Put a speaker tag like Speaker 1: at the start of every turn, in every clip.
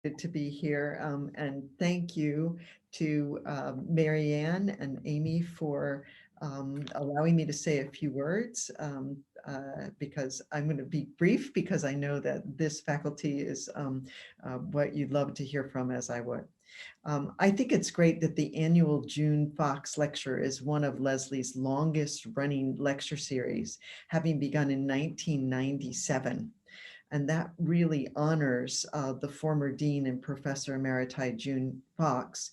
Speaker 1: to be here, and thank you to Marianne and Amy for allowing me to say a few words, because I'm going to be brief because I know that this faculty is what you'd love to hear from, as I would. I think it's great that the annual June Fox Lecture is one of Lesley's longest running lecture series, having begun in 1997. And that really honors the former dean and professor emeriti June Fox,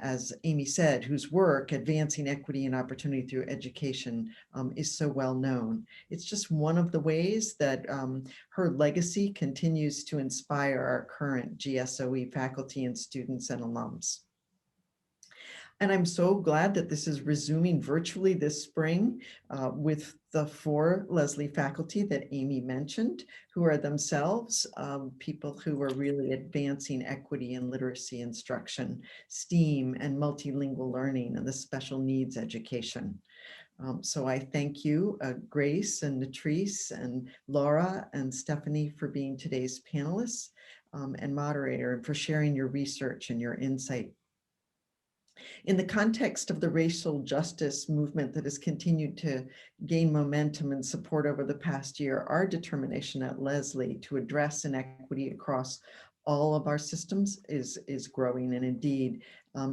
Speaker 1: as Amy said, whose work advancing equity and opportunity through education is so well known. It's just one of the ways that her legacy continues to inspire our current GSOE faculty and students and alums. And I'm so glad that this is resuming virtually this spring with the 4 Lesley faculty that Amy mentioned, who are themselves people who are really advancing equity and literacy instruction, STEAM and multilingual learning, and the special needs education. So I thank you, Grace and Natrice and Laura and Stephanie, for being today's panelists and moderator, and for sharing your research and your insight. In the context of the racial justice movement that has continued to gain momentum and support over the past year, our determination at Lesley to address inequity across all of our systems is growing, and indeed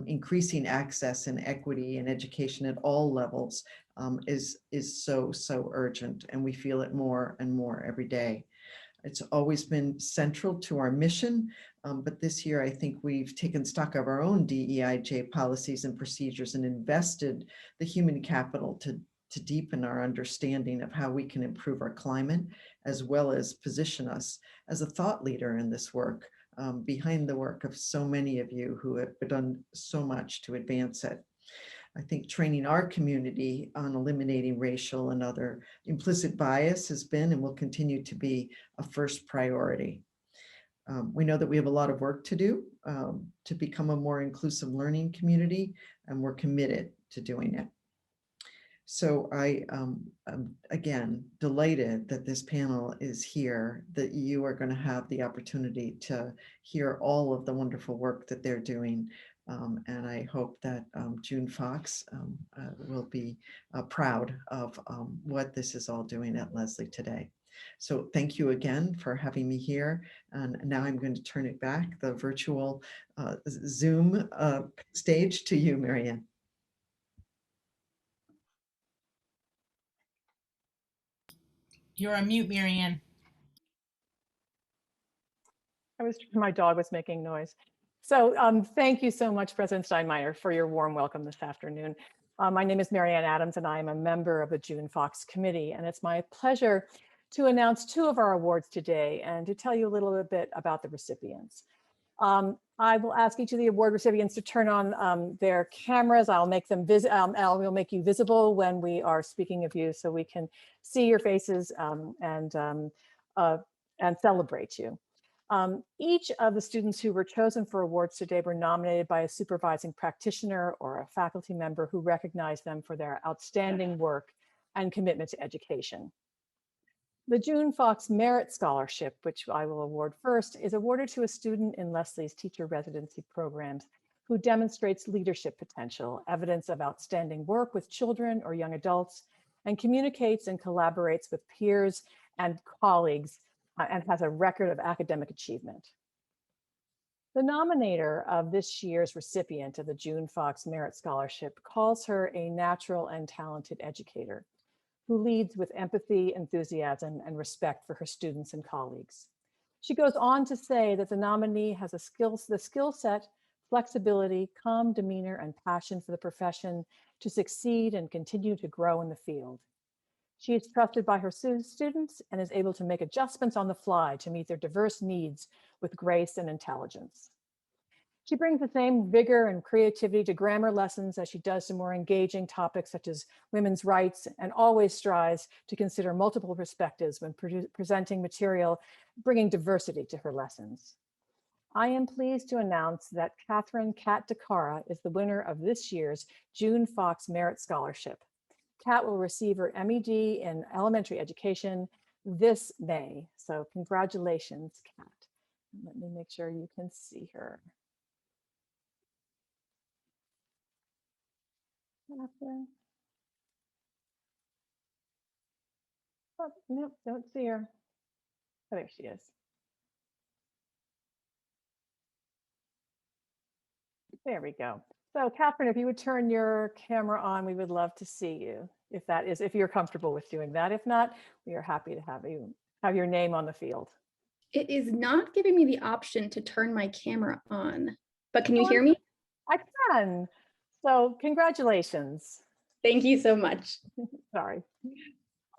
Speaker 1: increasing access and equity and education at all levels is so urgent, and we feel it more and more every day. It's always been central to our mission, but this year I think we've taken stock of our own DEIJ policies and procedures and invested the human capital to deepen our understanding of how we can improve our climate, as well as position us as a thought leader in this work, behind the work of so many of you who have done so much to advance it. I think training our community on eliminating racial and other implicit bias has been and will continue to be a first priority. We know that we have a lot of work to do to become a more inclusive learning community, and we're committed to doing it. So I am again delighted that this panel is here, that you are going to have the opportunity to hear all of the wonderful work that they're doing. And I hope that June Fox will be proud of what this is all doing at Lesley today. So thank you again for having me here. And now I'm going to turn it back, the virtual Zoom stage, to you, Marianne.
Speaker 2: You're on mute, Marianne.
Speaker 3: My dog was making noise. So thank you so much, President Steinmeier, for your warm welcome this afternoon. My name is Marianne Adams, and I am a member of the June Fox Committee, and it's my pleasure to announce 2 of our awards today and to tell you a little bit about the recipients. I will ask each of the award recipients to turn on their cameras. I'll make them we'll make you visible when we are speaking of you, so we can see your faces and celebrate you. Each of the students who were chosen for awards today were nominated by a supervising practitioner or a faculty member who recognized them for their outstanding work and commitment to education. The June Fox Merit Scholarship, which I will award first, is awarded to a student in Lesley's teacher residency programs who demonstrates leadership potential, evidence of outstanding work with children or young adults, and communicates and collaborates with peers and colleagues, and has a record of academic achievement. The nominator of this year's recipient of the June Fox Merit Scholarship calls her a natural and talented educator who leads with empathy, enthusiasm, and respect for her students and colleagues. She goes on to say that the nominee has the skill set, flexibility, calm demeanor, and passion for the profession to succeed and continue to grow in the field. She is trusted by her students and is able to make adjustments on the fly to meet their diverse needs with grace and intelligence. She brings the same vigor and creativity to grammar lessons as she does to more engaging topics such as women's rights, and always strives to consider multiple perspectives when presenting material, bringing diversity to her lessons. I am pleased to announce that Catherine Kat DeCara is the winner of this year's June Fox Merit Scholarship. Kat will receive her MED in elementary education this May. So congratulations, Kat. Let me make sure you can see her. Catherine. Oh, nope, don't see her. Oh, there she is. There we go. So Catherine, if you would turn your camera on, we would love to see you. If you're comfortable with doing that. If not, we are happy to have your name on the field.
Speaker 4: It is not giving me the option to turn my camera on, but can you hear me?
Speaker 3: I can. So congratulations.
Speaker 4: Thank you so much.
Speaker 3: Sorry.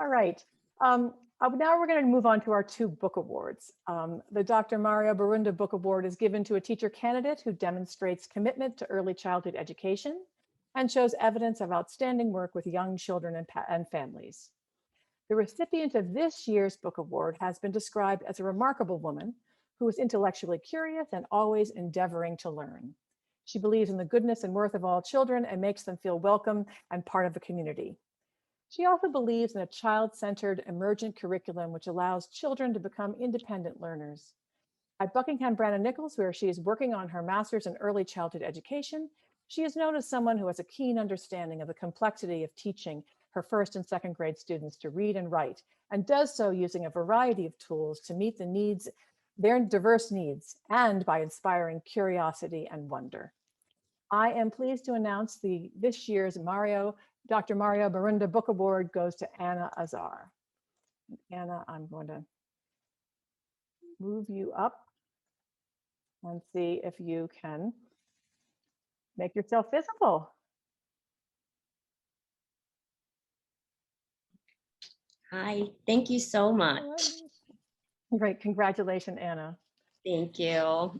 Speaker 3: All right. Now we're going to move on to our 2 book awards. The Dr. Mario Barunda Book Award is given to a teacher candidate who demonstrates commitment to early childhood education and shows evidence of outstanding work with young children and families. The recipient of this year's book award has been described as a remarkable woman who is intellectually curious and always endeavoring to learn. She believes in the goodness and worth of all children and makes them feel welcome and part of the community. She also believes in a child-centered emergent curriculum which allows children to become independent learners. At Buckingham Brandon Nichols, where she is working on her master's in early childhood education, she is known as someone who has a keen understanding of the complexity of teaching her 1st and 2nd grade students to read and write, and does so using a variety of tools to meet their diverse needs, and by inspiring curiosity and wonder. I am pleased to announce this year's Dr. Mario Barunda Book Award goes to Anna Azar. Anna, I'm going to move you up and see if you can make yourself visible.
Speaker 5: Hi, thank you so much.
Speaker 3: Great, congratulations, Anna.
Speaker 5: Thank you.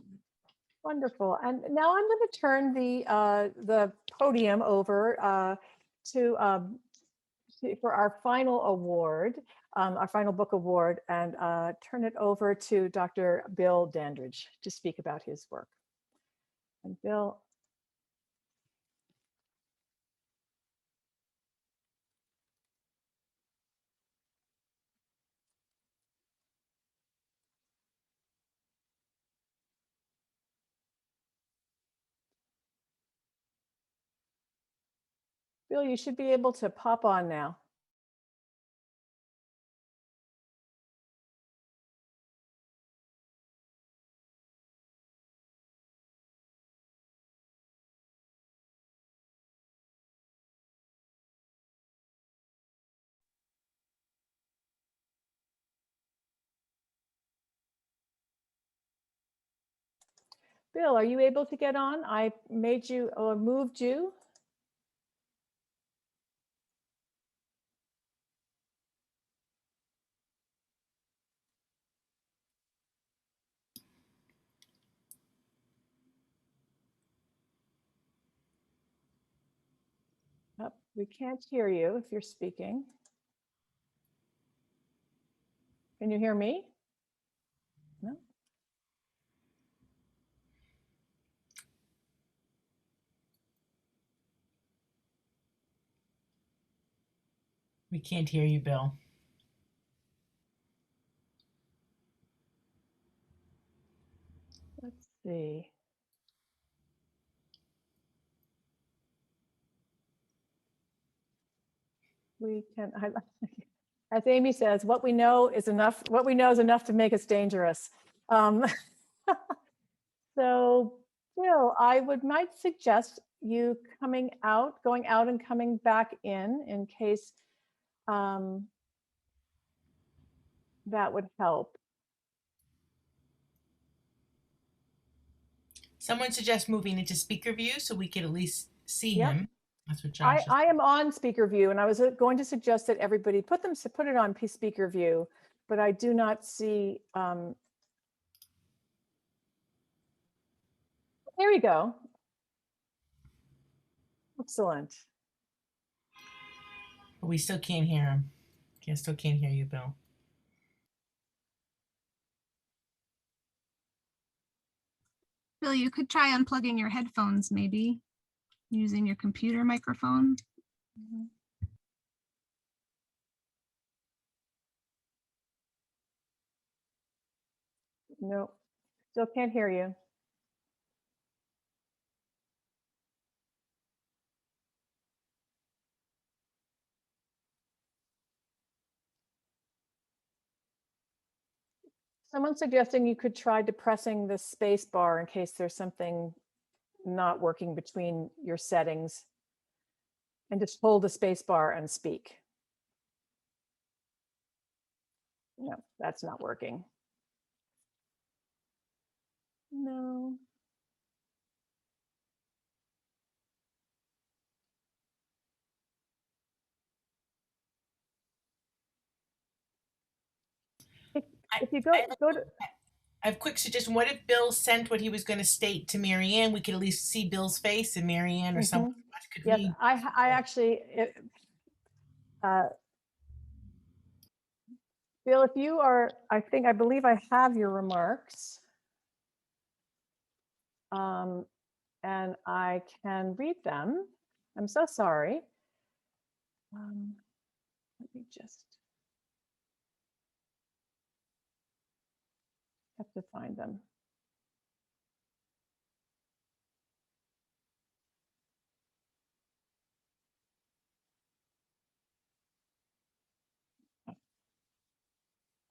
Speaker 3: Wonderful. And now I'm going to turn the podium over for our final award, our final book award, and turn it over to Dr. Bill Dandridge to speak about his work. And Bill. Bill, you should be able to pop on now. Bill, are you able to get on? I made you or moved you. Oh, we can't hear you if you're speaking. Can you hear me? No.
Speaker 2: We can't hear you, Bill.
Speaker 3: Let's see. We can, as Amy says, what we know is enough. What we know is enough to make us dangerous. So, Bill, might suggest you going out and coming back in case that would help.
Speaker 2: Someone suggests moving into speaker view so we could at least see
Speaker 3: Yep.
Speaker 2: him. That's what Josh is.
Speaker 3: I am on speaker view, and I was going to suggest that everybody put it on speaker view, but I do not see. There we go. Excellent.
Speaker 2: But we still can't hear him. Still can't hear you, Bill.
Speaker 6: Bill, you could try unplugging your headphones, maybe using your computer microphone.
Speaker 3: No, Still can't hear you. Someone's suggesting you could try depressing the space bar in case there's something not working between your settings, and just hold the space bar and speak. No, that's not working. No. If you go to
Speaker 2: I have a quick suggestion. What if Bill sent what he was going to state to Marianne? We could at least see Bill's face, and Marianne or someone else could
Speaker 3: yes,
Speaker 2: read.
Speaker 3: I actually, Bill, if you are, I believe I have your remarks. And I can read them. I'm so sorry. Let me just have to find them.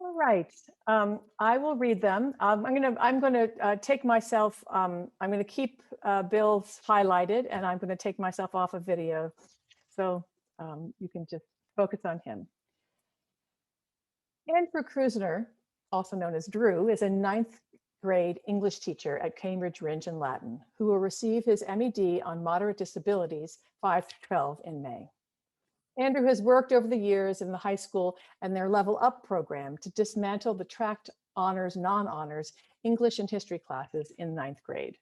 Speaker 3: All right, I will read them. I'm gonna take myself. I'm gonna keep Bill's highlighted, and I'm gonna take myself off of video, so you can just focus on him. Andrew Krusner, also known as Drew, is a 9th grade English teacher at Cambridge Ridge in Latin, who will receive his MED on moderate disabilities 5-12 in May. Andrew has worked over the years in the high school and their Level Up program to dismantle the tracked honors, non-honors English and history classes in 9th grade.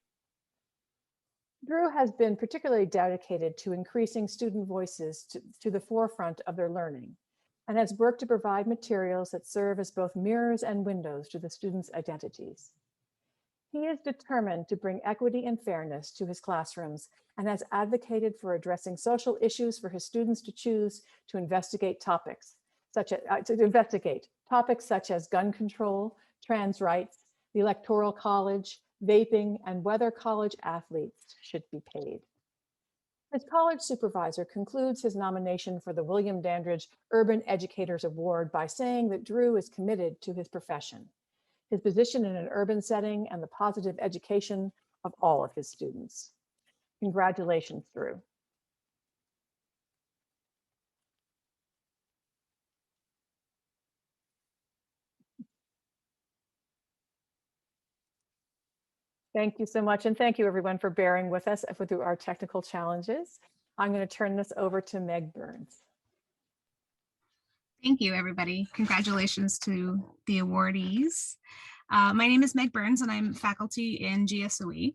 Speaker 3: Drew has been particularly dedicated to increasing student voices to the forefront of their learning, and has worked to provide materials that serve as both mirrors and windows to the students' identities. He is determined to bring equity and fairness to his classrooms and has advocated for addressing social issues for his students to choose to investigate topics such as gun control, trans rights, the Electoral College, vaping, and whether college athletes should be paid. His college supervisor concludes his nomination for the William Dandridge Urban Educators Award by saying that Drew is committed to his profession, his position in an urban setting, and the positive education of all of his students. Congratulations, Drew. Thank you so much. And thank you everyone for bearing with us through our technical challenges. I'm going to turn this over to Meg Burns.
Speaker 6: Thank you, everybody. Congratulations to the awardees. My name is Meg Burns, and I'm faculty in GSOE.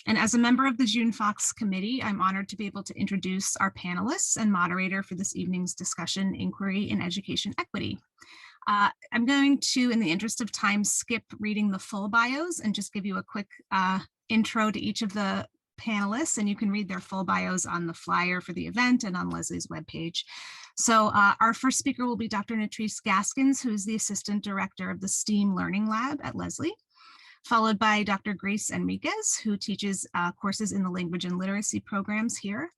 Speaker 6: And as a member of the June Fox Committee, I'm honored to be able to introduce our panelists and moderator for this evening's discussion, Inquiry in Education Equity. I'm going to, in the interest of time, skip reading the full bios and just give you a quick intro to each of the panelists, and you can read their full bios on the flyer for the event and on Lesley's webpage. So our first speaker will be Dr. Natrice Gaskins, who is the Assistant Director of the STEAM Learning Lab at Lesley, followed by Dr. Grace Enriquez, who teaches courses in the language and literacy programs here.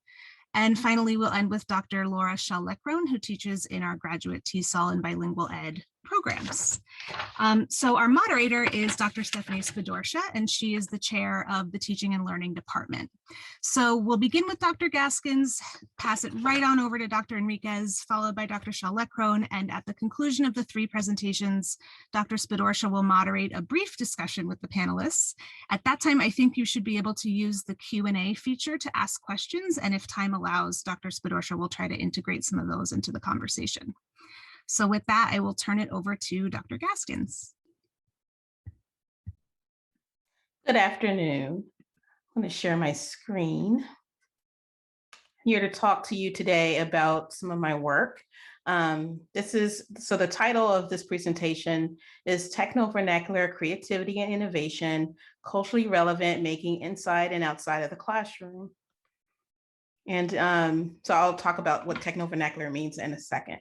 Speaker 6: And finally, we'll end with Dr. Laura Shaw-Leckrone, who teaches in our graduate TESOL and bilingual ed programs. So our moderator is Dr. Stephanie Spadorsha, and she is the chair of the Teaching and Learning Department. So we'll begin with Dr. Gaskins, pass it right on over to Dr. Enriquez, followed by Dr. Shaw-Leckrone, and at the conclusion of the 3 presentations, Dr. Spadorsha will moderate a brief discussion with the panelists. At that time, I think you should be able to use the Q&A feature to ask questions, and if time allows, Dr. Spadorsha will try to integrate some of those into the conversation. So with that, I will turn it over to Dr. Gaskins.
Speaker 7: Good afternoon. I'm going to share my screen. Here to talk to you today about some of my work. So the title of this presentation is Techno-Vernacular Creativity and Innovation, Culturally Relevant, Making Inside and Outside of the Classroom. And so I'll talk about what techno-vernacular means in a second.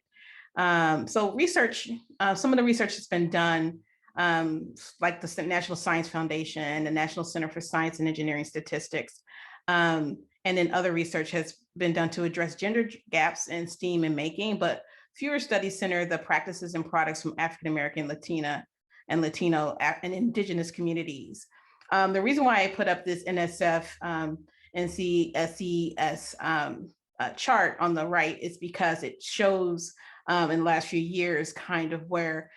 Speaker 7: So research, some of the research that's been done like the National Science Foundation, the National Center for Science and Engineering Statistics. And then other research has been done to address gender gaps in STEAM and making, but fewer studies center the practices and products from African American, Latina, and Latino and Indigenous communities. The reason why I put up this NSF NCSES chart on the right is because it shows in the last few years kind of where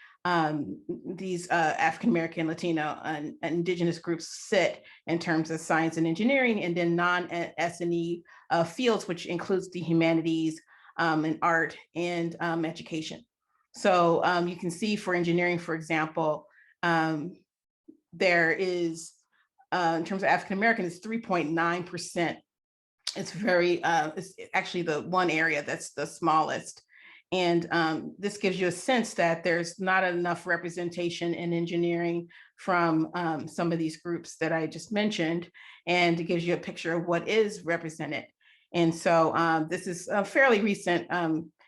Speaker 7: these African American, Latino, and Indigenous groups sit in terms of science and engineering, and then non-S&E fields, which includes the humanities and art and education. So you can see for engineering, for example, there is, in terms of African American, it's 3.9%. It's very, it's actually the one area that's the smallest. And this gives you a sense that there's not enough representation in engineering from some of these groups that I just mentioned, and it gives you a picture of what is represented. And so this is fairly recent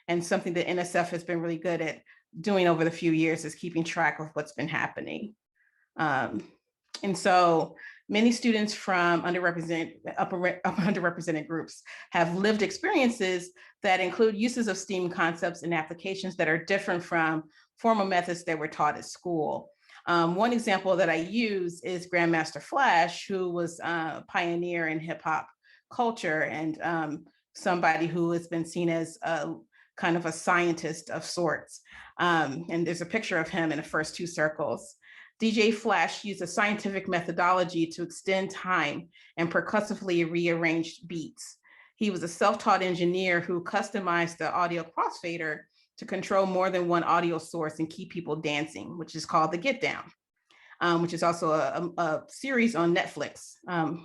Speaker 7: and something that NSF has been really good at doing over the few years, is keeping track of what's been happening. And so many students from underrepresented groups have lived experiences that include uses of STEAM concepts and applications that are different from formal methods that were taught at school. One example that I use is Grandmaster Flash, who was a pioneer in hip hop culture and somebody who has been seen as a kind of a scientist of sorts. And there's a picture of him in the first two circles. DJ Flash used a scientific methodology to extend time and percussively rearranged beats. He was a self-taught engineer who customized the audio crossfader to control more than one audio source and keep people dancing, which is called the Get Down, which is also a series on Netflix,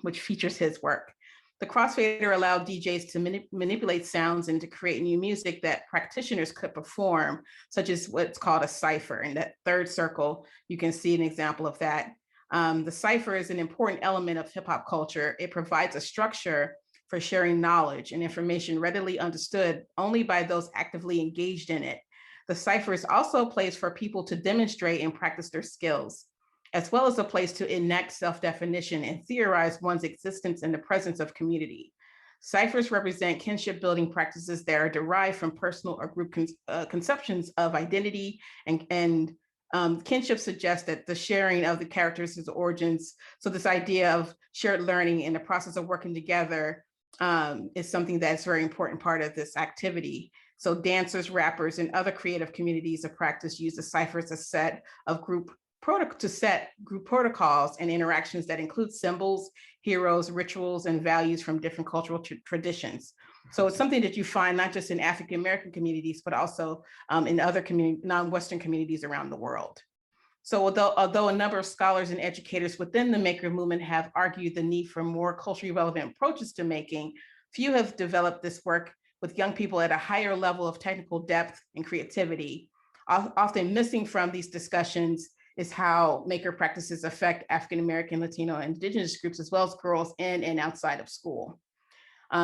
Speaker 7: which features his work. The crossfader allowed DJs to manipulate sounds and to create new music that practitioners could perform, such as what's called a cipher. In that third circle, you can see an example of that. The cipher is an important element of hip hop culture. It provides a structure for sharing knowledge and information readily understood only by those actively engaged in it. The cipher is also a place for people to demonstrate and practice their skills, as well as a place to enact self-definition and theorize one's existence in the presence of community. Ciphers represent kinship building practices that are derived from personal or group conceptions of identity, and kinship suggests that the sharing of the characteristics, origins, so this idea of shared learning and the process of working together is something that's a very important part of this activity. So dancers, rappers, and other creative communities of practice use the cipher as a set of group protocols and interactions that include symbols, heroes, rituals, and values from different cultural traditions. So it's something that you find not just in African American communities, but also in other non-Western communities around the world. So although a number of scholars and educators within the maker movement have argued the need for more culturally relevant approaches to making, few have developed this work with young people at a higher level of technical depth and creativity. Often missing from these discussions is how maker practices affect African American, Latino, and Indigenous groups, as well as girls in and outside of school.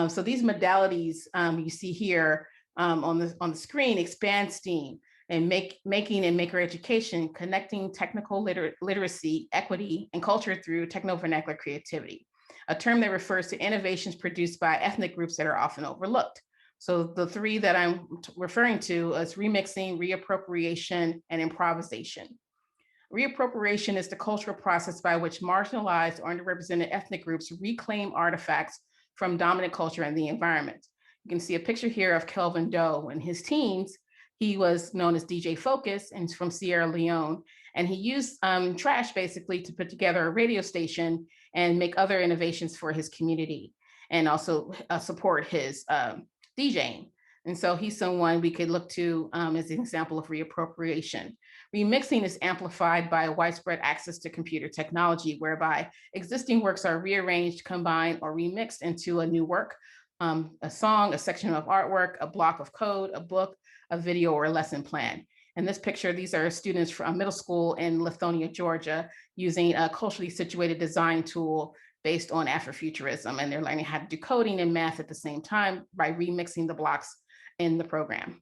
Speaker 7: So these modalities you see here on the screen expand STEAM and making and maker education, connecting technical literacy, equity, and culture through techno-vernacular creativity, a term that refers to innovations produced by ethnic groups that are often overlooked. So the three that I'm referring to is remixing, reappropriation, and improvisation. Reappropriation is the cultural process by which marginalized or underrepresented ethnic groups reclaim artifacts from dominant culture and the environment. You can see a picture here of Kelvin Doe in his teens. He was known as DJ Focus and he's from Sierra Leone. And he used trash basically to put together a radio station and make other innovations for his community and also support his DJing. And so he's someone we could look to as an example of reappropriation. Remixing is amplified by widespread access to computer technology, whereby existing works are rearranged, combined, or remixed into a new work, a song, a section of artwork, a block of code, a book, a video, or a lesson plan. In this picture, these are students from middle school in Lithonia, Georgia, using a culturally situated design tool based on Afrofuturism, and they're learning how to do coding and math at the same time by remixing the blocks in the program.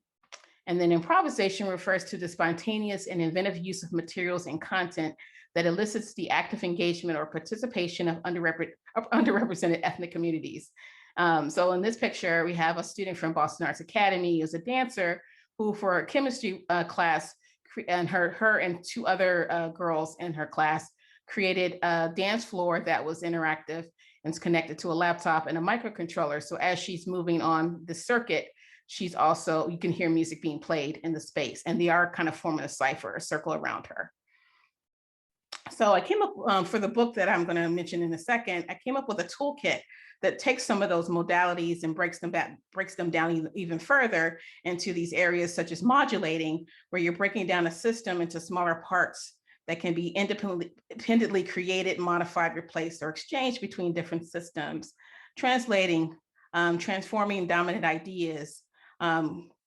Speaker 7: And then improvisation refers to the spontaneous and inventive use of materials and content that elicits the active engagement or participation of underrepresented ethnic communities. So in this picture, we have a student from Boston Arts Academy who's a dancer who, for a chemistry class, and her and two other girls in her class created a dance floor that was interactive and is connected to a laptop and a microcontroller. So as she's moving on the circuit, she's also, you can hear music being played in the space, and they are kind of forming a cipher, a circle around her. So I came up for the book that I'm going to mention in a second, I came up with a toolkit that takes some of those modalities and breaks them down even further into these areas such as modulating, where you're breaking down a system into smaller parts that can be independently created, modified, replaced, or exchanged between different systems. Translating, transforming dominant ideas,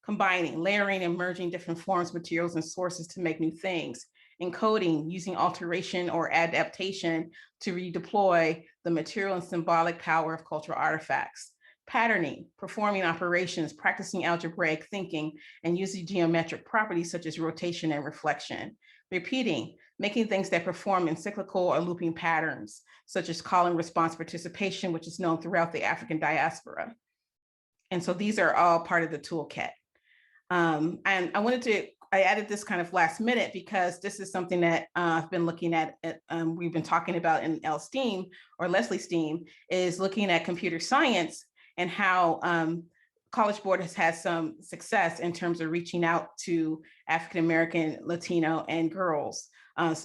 Speaker 7: combining, layering, and merging different forms, materials, and sources to make new things. Encoding, using alteration or adaptation to redeploy the material and symbolic power of cultural artifacts. Patterning, performing operations, practicing algebraic thinking, and using geometric properties such as rotation and reflection. Repeating, making things that perform in cyclical or looping patterns, such as call and response participation, which is known throughout the African diaspora. And so these are all part of the toolkit. And I added this kind of last minute because this is something that I've been looking at, we've been talking about in L's team, or Lesley's team, is looking at computer science and how College Board has had some success in terms of reaching out to African-American, Latino, and girls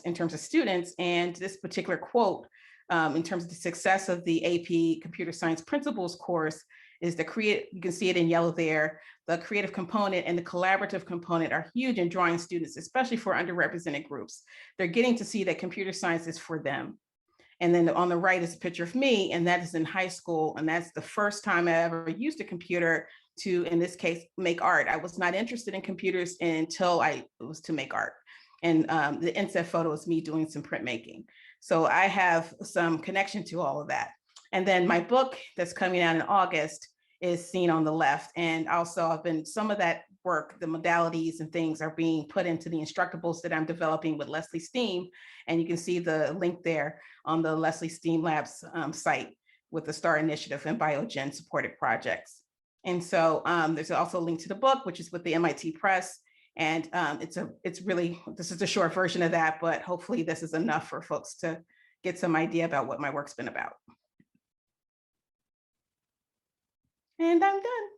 Speaker 7: in terms of students. And this particular quote, in terms of the success of the AP Computer Science Principles course, is you can see it in yellow there, the creative component and the collaborative component are huge in drawing students, especially for underrepresented groups. They're getting to see that computer science is for them. And then on the right is a picture of me, and that is in high school. And that's the first time I ever used a computer to, in this case, make art. I was not interested in computers until it was to make art. And the inset photo is me doing some printmaking. So I have some connection to all of that. And then my book that's coming out in August is seen on the left. And also some of that work, the modalities and things are being put into the instructables that I'm developing with Lesley STEAM. And you can see the link there on the Lesley STEAM Labs site with the STAR Initiative and Biogen supported projects. And so there's also a link to the book, which is with the MIT Press. And it's really, this is a short version of that, but hopefully this is enough for folks to get some idea about what my work's been about. And I'm done.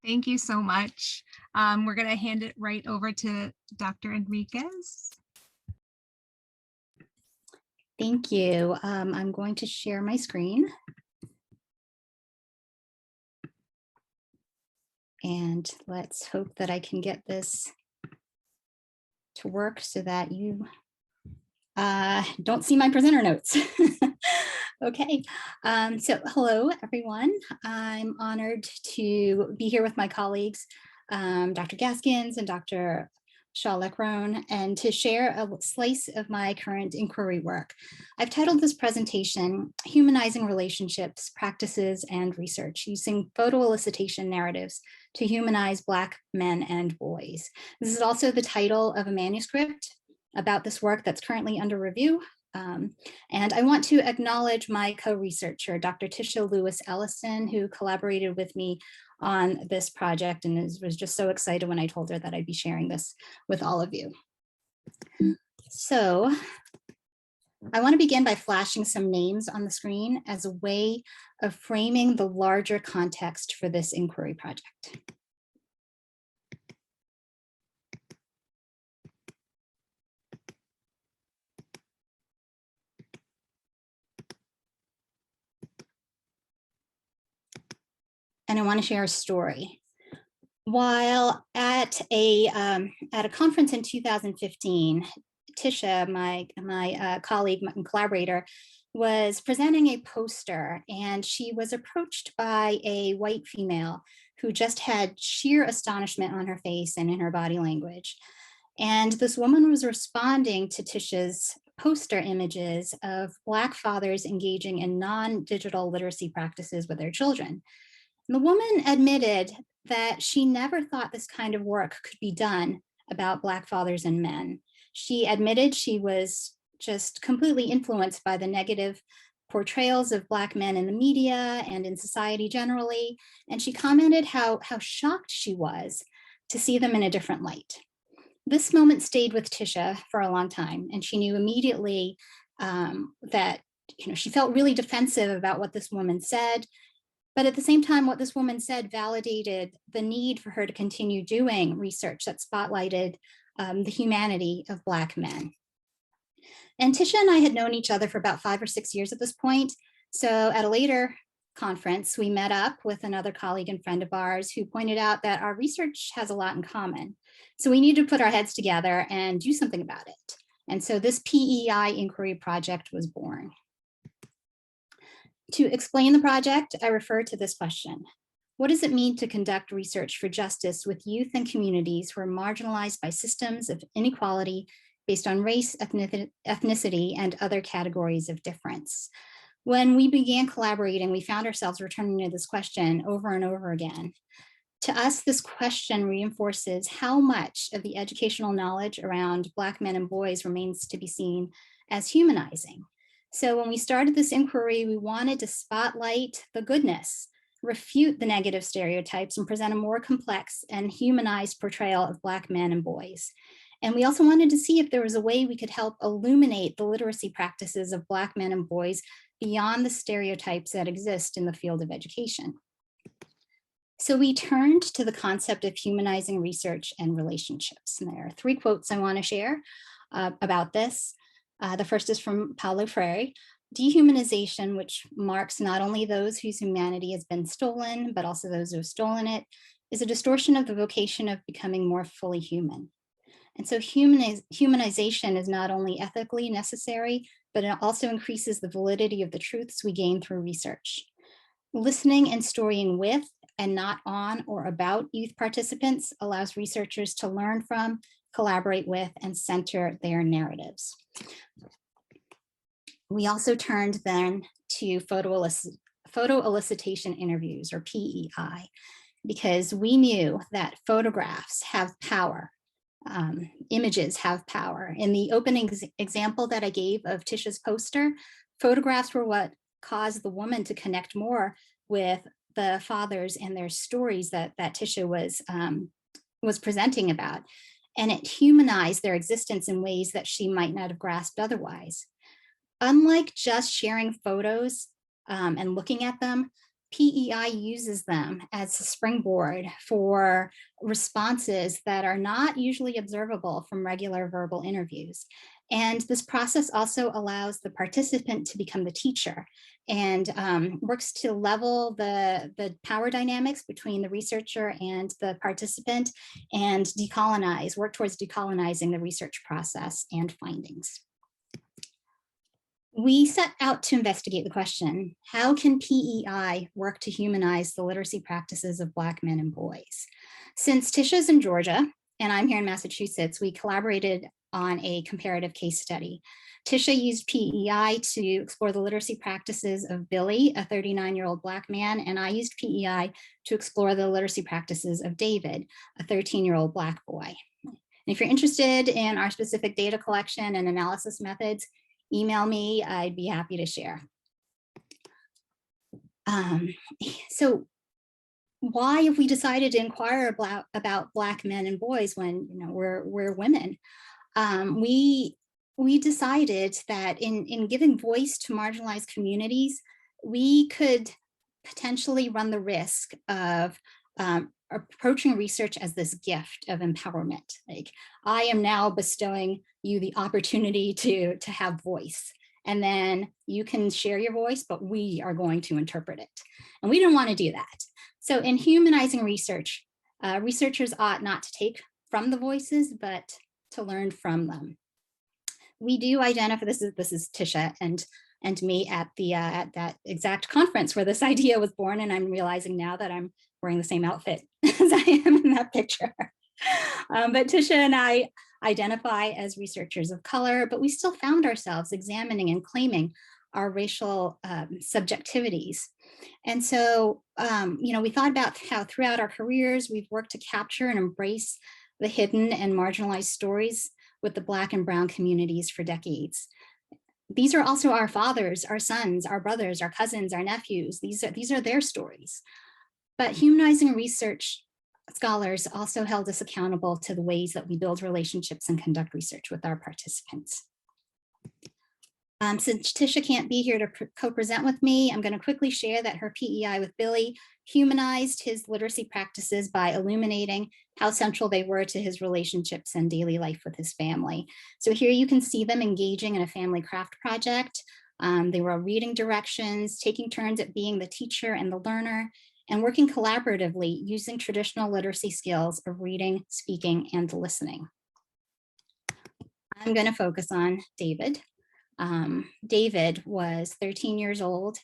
Speaker 6: Thank you so much. We're going to hand it right over to Dr. Enriquez.
Speaker 8: Thank you. I'm going to share my screen. And let's hope that I can get this to work so that you don't see my presenter notes. Okay, so hello, everyone. I'm honored to be here with my colleagues, Dr. Gaskins and Dr. Shaw Leckrone, and to share a slice of my current inquiry work. I've titled this presentation, Humanizing Relationships, Practices, and Research, using photo elicitation narratives to humanize Black men and boys. This is also the title of a manuscript about this work that's currently under review. And I want to acknowledge my co-researcher, Dr. Tisha Lewis Ellison, who collaborated with me on this project and was just so excited when I told her that I'd be sharing this with all of you. So I want to begin by flashing some names on the screen as a way of framing the larger context for this inquiry project. And I want to share a story. While at a conference in 2015, Tisha, my colleague and collaborator, was presenting a poster, and she was approached by a white female who just had sheer astonishment on her face and in her body language. And this woman was responding to Tisha's poster images of Black fathers engaging in non-digital literacy practices with their children. The woman admitted that she never thought this kind of work could be done about Black fathers and men. She admitted she was just completely influenced by the negative portrayals of Black men in the media and in society generally. And she commented how shocked she was to see them in a different light. This moment stayed with Tisha for a long time, and she knew immediately that she felt really defensive about what this woman said. But at the same time, what this woman said validated the need for her to continue doing research that spotlighted the humanity of Black men. And Tisha and I had known each other for about 5 or 6 years at this point. So at a later conference, we met up with another colleague and friend of ours who pointed out that our research has a lot in common. So we need to put our heads together and do something about it. And so this PEI inquiry project was born. To explain the project, I refer to this question. What does it mean to conduct research for justice with youth and communities who are marginalized by systems of inequality based on race, ethnicity, and other categories of difference? When we began collaborating, we found ourselves returning to this question over and over again. To us, this question reinforces how much of the educational knowledge around Black men and boys remains to be seen as humanizing. So when we started this inquiry, we wanted to spotlight the goodness, refute the negative stereotypes, and present a more complex and humanized portrayal of Black men and boys. And we also wanted to see if there was a way we could help illuminate the literacy practices of Black men and boys beyond the stereotypes that exist in the field of education. So we turned to the concept of humanizing research and relationships. And there are 3 quotes I want to share about this. The first is from Paulo Freire. Dehumanization, which marks not only those whose humanity has been stolen, but also those who have stolen it, is a distortion of the vocation of becoming more fully human. And so humanization is not only ethically necessary, but it also increases the validity of the truths we gain through research. Listening and storying with and not on or about youth participants allows researchers to learn from, collaborate with, and center their narratives. We also turned then to photo elicitation interviews, or PEI, because we knew that photographs have power. Images have power. In the opening example that I gave of Tisha's poster, photographs were what caused the woman to connect more with the fathers and their stories that Tisha was presenting about. And it humanized their existence in ways that she might not have grasped otherwise. Unlike just sharing photos and looking at them, PEI uses them as a springboard for responses that are not usually observable from regular verbal interviews. And this process also allows the participant to become the teacher and works to level the power dynamics between the researcher and the participant and work towards decolonizing the research process and findings. We set out to investigate the question, how can PEI work to humanize the literacy practices of Black men and boys? Since Tisha's in Georgia and I'm here in Massachusetts, we collaborated on a comparative case study. Tisha used PEI to explore the literacy practices of Billy, a 39-year-old Black man, and I used PEI to explore the literacy practices of David, a 13-year-old Black boy. And if you're interested in our specific data collection and analysis methods, email me, I'd be happy to share. So why have we decided to inquire about Black men and boys when we're women? We decided that in giving voice to marginalized communities, we could potentially run the risk of approaching research as this gift of empowerment. Like, I am now bestowing you the opportunity to have voice, and then you can share your voice, but we are going to interpret it. And we don't want to do that. So in humanizing research, researchers ought not to take from the voices, but to learn from them. We do identify, this is Tisha and me at that exact conference where this idea was born, and I'm realizing now that I'm wearing the same outfit as I am in that picture. But Tisha and I identify as researchers of color, but we still found ourselves examining and claiming our racial subjectivities. And so, we thought about how throughout our careers, we've worked to capture and embrace the hidden and marginalized stories with the Black and Brown communities for decades. These are also our fathers, our sons, our brothers, our cousins, our nephews. These are their stories. But humanizing research scholars also held us accountable to the ways that we build relationships and conduct research with our participants. Since Tisha can't be here to co-present with me, I'm going to quickly share that her PEI with Billy humanized his literacy practices by illuminating how central they were to his relationships and daily life with his family. So here you can see them engaging in a family craft project. They were reading directions, taking turns at being the teacher and the learner, and working collaboratively using traditional literacy skills of reading, speaking, and listening. I'm going to focus on David. David was 13 years old.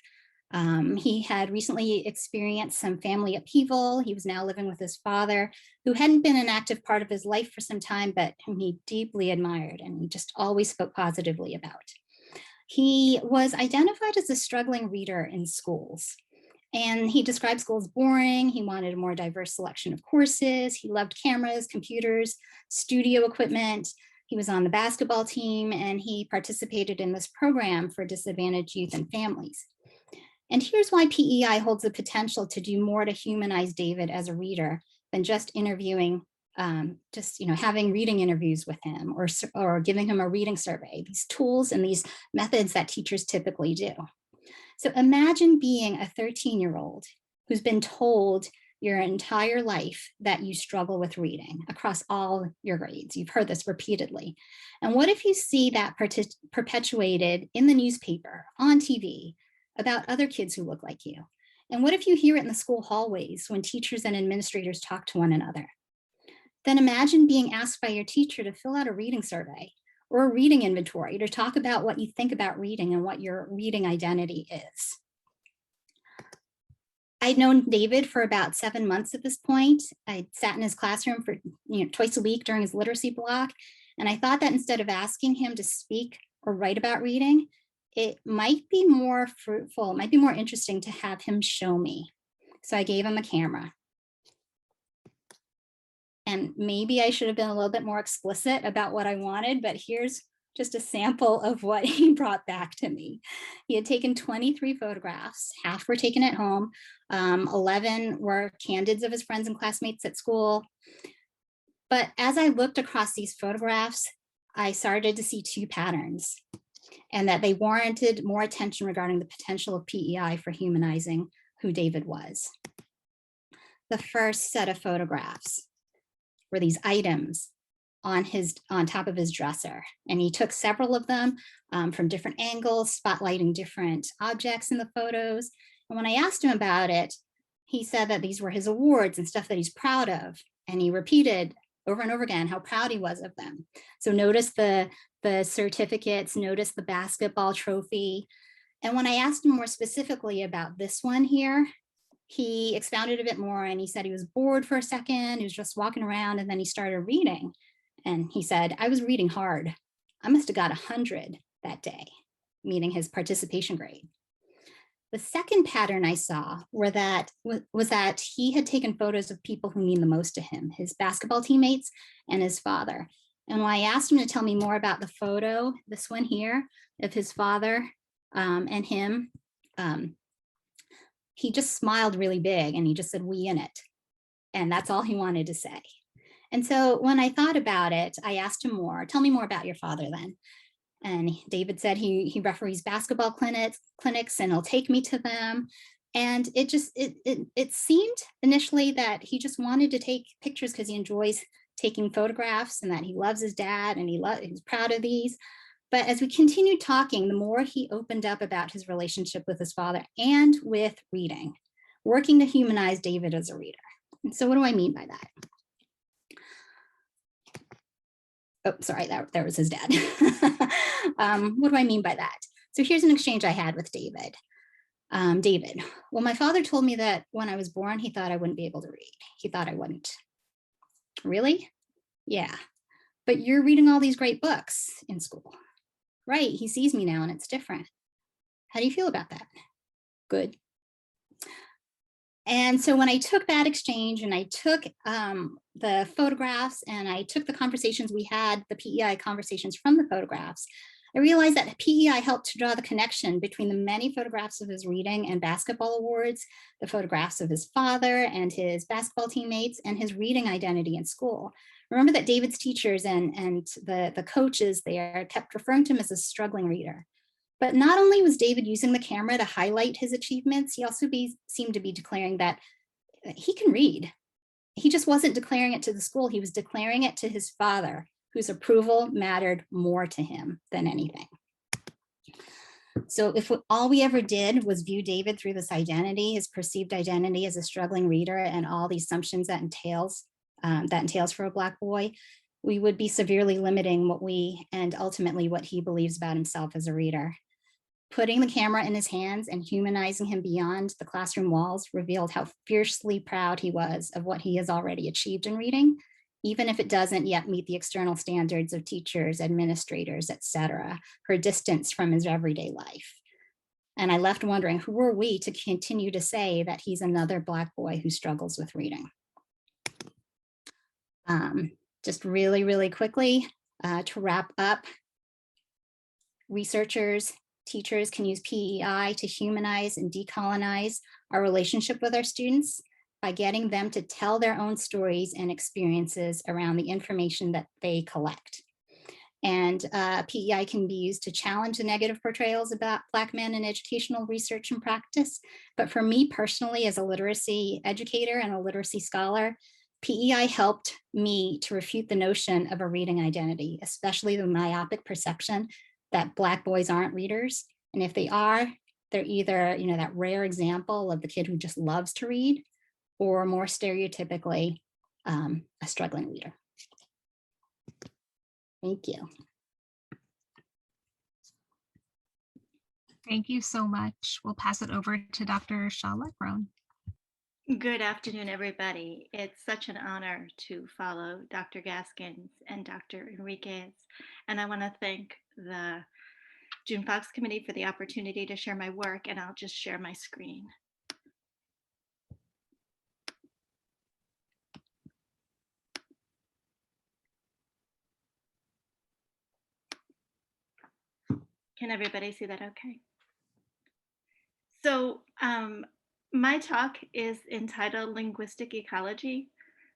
Speaker 8: He had recently experienced some family upheaval. He was now living with his father, who hadn't been an active part of his life for some time, but whom he deeply admired and he just always spoke positively about. He was identified as a struggling reader in schools. And he described school as boring. He wanted a more diverse selection of courses. He loved cameras, computers, studio equipment. He was on the basketball team and he participated in this program for disadvantaged youth and families. And here's why PEI holds the potential to do more to humanize David as a reader than just interviewing, having reading interviews with him or giving him a reading survey, these tools and these methods that teachers typically do. So imagine being a 13-year-old who's been told your entire life that you struggle with reading across all your grades. You've heard this repeatedly. And what if you see that perpetuated in the newspaper, on TV, about other kids who look like you? And what if you hear it in the school hallways when teachers and administrators talk to one another? Then imagine being asked by your teacher to fill out a reading survey or a reading inventory to talk about what you think about reading and what your reading identity is. I'd known David for about 7 months at this point. I sat in his classroom for twice a week during his literacy block. And I thought that instead of asking him to speak or write about reading, it might be more fruitful, it might be more interesting to have him show me. So I gave him a camera. And maybe I should have been a little bit more explicit about what I wanted, but here's just a sample of what he brought back to me. He had taken 23 photographs, half were taken at home, 11 were candids of his friends and classmates at school. But as I looked across these photographs, I started to see two patterns and that they warranted more attention regarding the potential of PEI for humanizing who David was. The first set of photographs were these items on top of his dresser. And he took several of them from different angles, spotlighting different objects in the photos. And when I asked him about it, he said that these were his awards and stuff that he's proud of. And he repeated over and over again how proud he was of them. So notice the certificates, notice the basketball trophy. And when I asked him more specifically about this one here, he expounded a bit more and he said he was bored for a second, he was just walking around and then he started reading. And he said, I was reading hard. I must have got 100 that day, meaning his participation grade. The second pattern I saw was that he had taken photos of people who mean the most to him, his basketball teammates and his father. And when I asked him to tell me more about the photo, this one here, of his father and him, he just smiled really big and he just said, we in it. And that's all he wanted to say. And so when I thought about it, I asked him more, tell me more about your father then. And David said he referees basketball clinics and he'll take me to them. And it seemed initially that he just wanted to take pictures because he enjoys taking photographs and that he loves his dad and he's proud of these. But as we continued talking, the more he opened up about his relationship with his father and with reading, working to humanize David as a reader. And so what do I mean by that? Oh, sorry, there was his dad. What do I mean by that? So here's an exchange I had with David. David, well, my father told me that when I was born, he thought I wouldn't be able to read. He thought I wouldn't. Really? Yeah, but you're reading all these great books in school. Right, he sees me now and it's different. How do you feel about that? Good. And so when I took that exchange and I took the photographs and I took the conversations we had, the PEI conversations from the photographs, I realized that PEI helped to draw the connection between the many photographs of his reading and basketball awards, the photographs of his father and his basketball teammates, and his reading identity in school. Remember that David's teachers and the coaches there kept referring to him as a struggling reader. But not only was David using the camera to highlight his achievements, he also seemed to be declaring that he can read. He just wasn't declaring it to the school, he was declaring it to his father, whose approval mattered more to him than anything. So if all we ever did was view David through this identity, his perceived identity as a struggling reader and all the assumptions that entails for a Black boy, we would be severely limiting what we and ultimately what he believes about himself as a reader. Putting the camera in his hands and humanizing him beyond the classroom walls revealed how fiercely proud he was of what he has already achieved in reading, even if it doesn't yet meet the external standards of teachers, administrators, etc., for distance from his everyday life. And I left wondering, who are we to continue to say that he's another Black boy who struggles with reading? Just really, really quickly to wrap up, researchers, teachers can use PEI to humanize and decolonize our relationship with our students by getting them to tell their own stories and experiences around the information that they collect. And PEI can be used to challenge the negative portrayals about Black men in educational research and practice. But for me personally, as a literacy educator and a literacy scholar, PEI helped me to refute the notion of a reading identity, especially the myopic perception that Black boys aren't readers. And if they are, they're either, that rare example of the kid who just loves to read, or more stereotypically, a struggling reader. Thank you.
Speaker 6: Thank you so much. We'll pass it over to Dr. Shaw Leckrone.
Speaker 9: Good afternoon, everybody. It's such an honor to follow Dr. Gaskins and Dr. Enriquez. And I want to thank the June Fox Committee for the opportunity to share my work, and I'll just share my screen. Can everybody see that okay? So my talk is entitled Linguistic Ecology,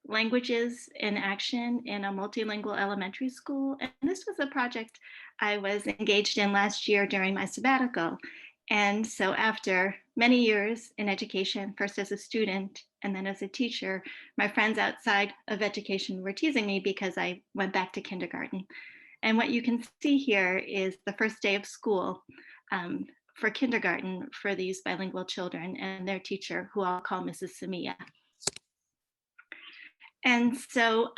Speaker 9: Languages in Action in a Multilingual Elementary School. And this was a project I was engaged in last year during my sabbatical. And so after many years in education, first as a student and then as a teacher, my friends outside of education were teasing me because I went back to kindergarten. And what you can see here is the first day of school for kindergarten for these bilingual children and their teacher, who I'll call Mrs. Samia. And so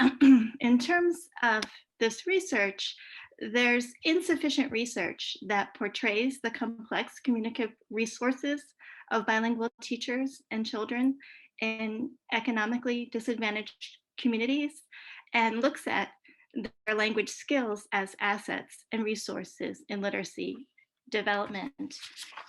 Speaker 9: in terms of this research, there's insufficient research that portrays the complex communicative resources of bilingual teachers and children in economically disadvantaged communities and looks at their language skills as assets and resources in literacy development.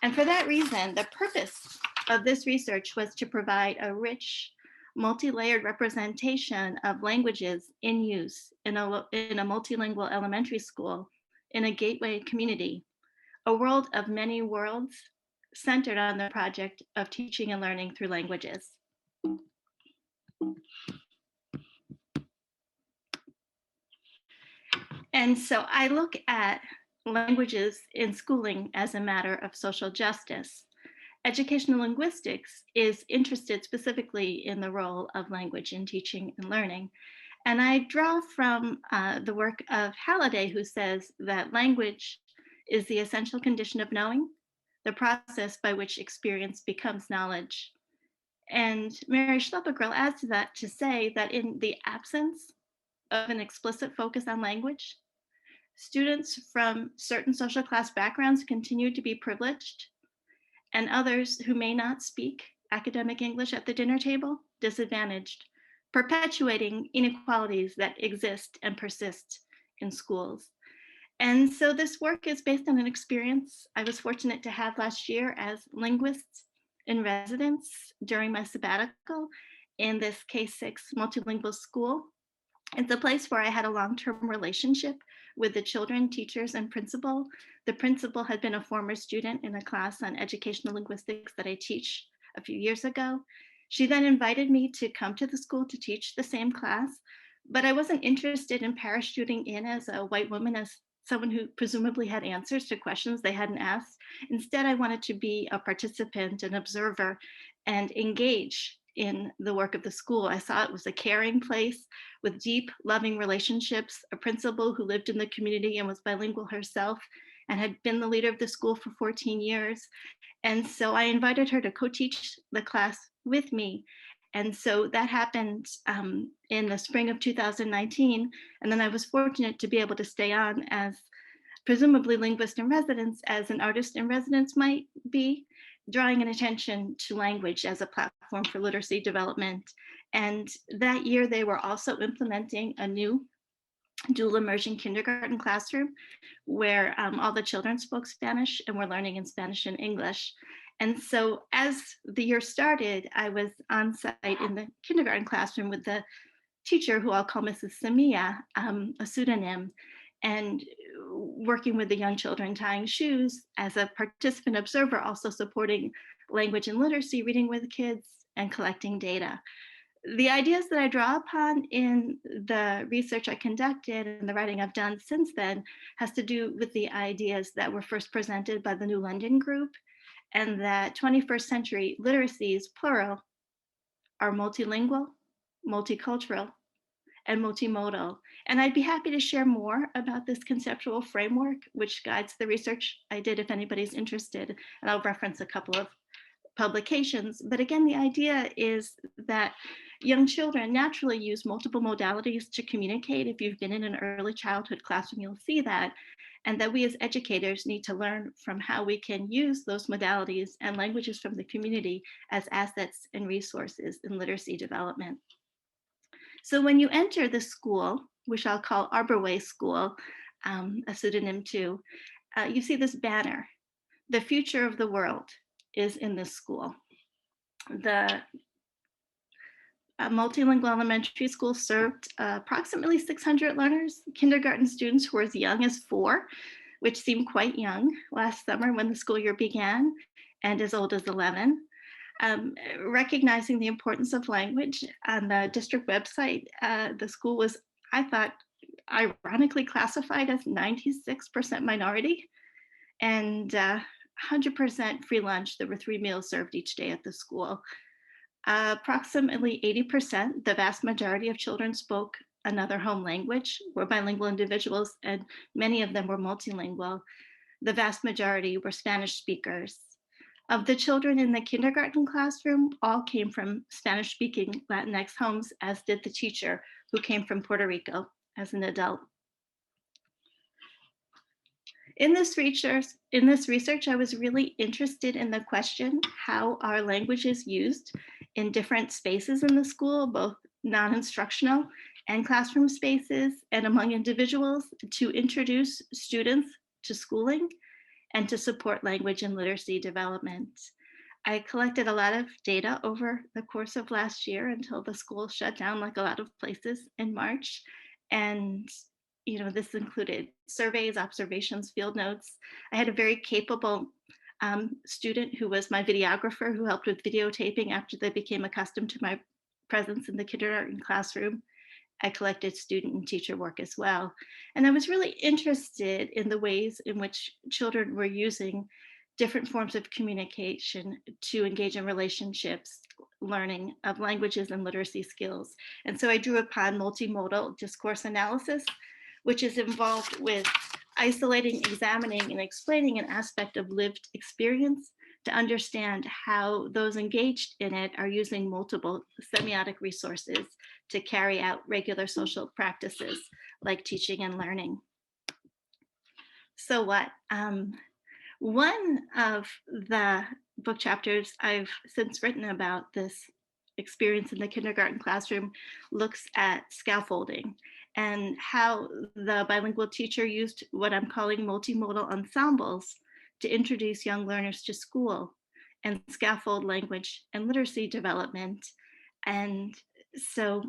Speaker 9: And for that reason, the purpose of this research was to provide a rich, multi-layered representation of languages in use in a multilingual elementary school in a gateway community, a world of many worlds centered on the project of teaching and learning through languages. And so I look at languages in schooling as a matter of social justice. Educational linguistics is interested specifically in the role of language in teaching and learning. And I draw from the work of Halliday, who says that language is the essential condition of knowing, the process by which experience becomes knowledge. And Mary Schleppergrill adds to that to say that in the absence of an explicit focus on language, students from certain social class backgrounds continue to be privileged, and others who may not speak academic English at the dinner table, disadvantaged, perpetuating inequalities that exist and persist in schools. And so this work is based on an experience I was fortunate to have last year as linguist in residence during my sabbatical in this K-6 multilingual school. It's a place where I had a long-term relationship with the children, teachers, and principal. The principal had been a former student in a class on educational linguistics that I teach a few years ago. She then invited me to come to the school to teach the same class, but I wasn't interested in parachuting in as a white woman, as someone who presumably had answers to questions they hadn't asked. Instead, I wanted to be a participant, an observer, and engage in the work of the school. I saw it was a caring place with deep, loving relationships, a principal who lived in the community and was bilingual herself and had been the leader of the school for 14 years. And so I invited her to co-teach the class with me. And so that happened in the spring of 2019. And then I was fortunate to be able to stay on as presumably linguist in residence, as an artist in residence might be, drawing an attention to language as a platform for literacy development. And that year they were also implementing a new dual immersion kindergarten classroom where all the children spoke Spanish and were learning in Spanish and English. And so as the year started, I was on site in the kindergarten classroom with the teacher, who I'll call Mrs. Samia, a pseudonym, and working with the young children tying shoes as a participant observer, also supporting language and literacy, reading with kids, and collecting data. The ideas that I draw upon in the research I conducted and the writing I've done since then has to do with the ideas that were first presented by the New London Group, and that 21st century literacies, plural, are multilingual, multicultural, and multimodal. And I'd be happy to share more about this conceptual framework, which guides the research I did if anybody's interested. And I'll reference a couple of publications. But again, the idea is that young children naturally use multiple modalities to communicate. If you've been in an early childhood classroom, you'll see that. And that we as educators need to learn from how we can use those modalities and languages from the community as assets and resources in literacy development. So when you enter the school, which I'll call Arborway School, a pseudonym too, you see this banner. The future of the world is in this school. The multilingual elementary school served approximately 600 learners, kindergarten students who were as young as 4, which seemed quite young last summer when the school year began, and as old as 11. Recognizing the importance of language, on the district website, the school was, I thought, ironically classified as 96% minority and 100% free lunch. There were 3 meals served each day at the school. Approximately 80%, the vast majority of children spoke another home language, were bilingual individuals, and many of them were multilingual. The vast majority were Spanish speakers. Of the children in the kindergarten classroom, all came from Spanish-speaking Latinx homes, as did the teacher, who came from Puerto Rico as an adult. In this research, I was really interested in the question, how are languages used in different spaces in the school, both non-instructional and classroom spaces, and among individuals, to introduce students to schooling and to support language and literacy development. I collected a lot of data over the course of last year until the school shut down, like a lot of places, in March. And this included surveys, observations, field notes. I had a very capable student who was my videographer, who helped with videotaping after they became accustomed to my presence in the kindergarten classroom. I collected student and teacher work as well. And I was really interested in the ways in which children were using different forms of communication to engage in relationships, learning of languages and literacy skills. And so I drew upon multimodal discourse analysis, which is involved with isolating, examining, and explaining an aspect of lived experience to understand how those engaged in it are using multiple semiotic resources to carry out regular social practices like teaching and learning. So what? One of the book chapters I've since written about this experience in the kindergarten classroom looks at scaffolding and how the bilingual teacher used what I'm calling multimodal ensembles to introduce young learners to school and scaffold language and literacy development. And so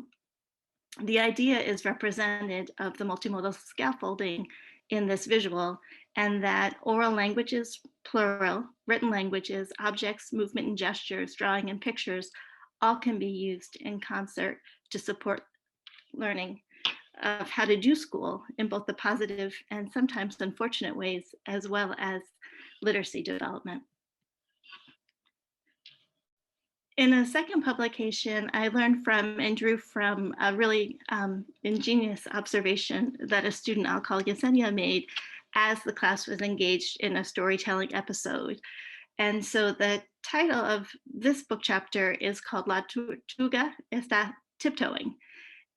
Speaker 9: the idea is represented of the multimodal scaffolding in this visual, and that oral languages, plural, written languages, objects, movement and gestures, drawing and pictures, all can be used in concert to support learning of how to do school in both the positive and sometimes unfortunate ways, as well as literacy development. In a second publication, I learned from and drew from a really ingenious observation that a student, I'll call Yesenia, made as the class was engaged in a storytelling episode. And so the title of this book chapter is called La Tortuga Está Tiptoeing.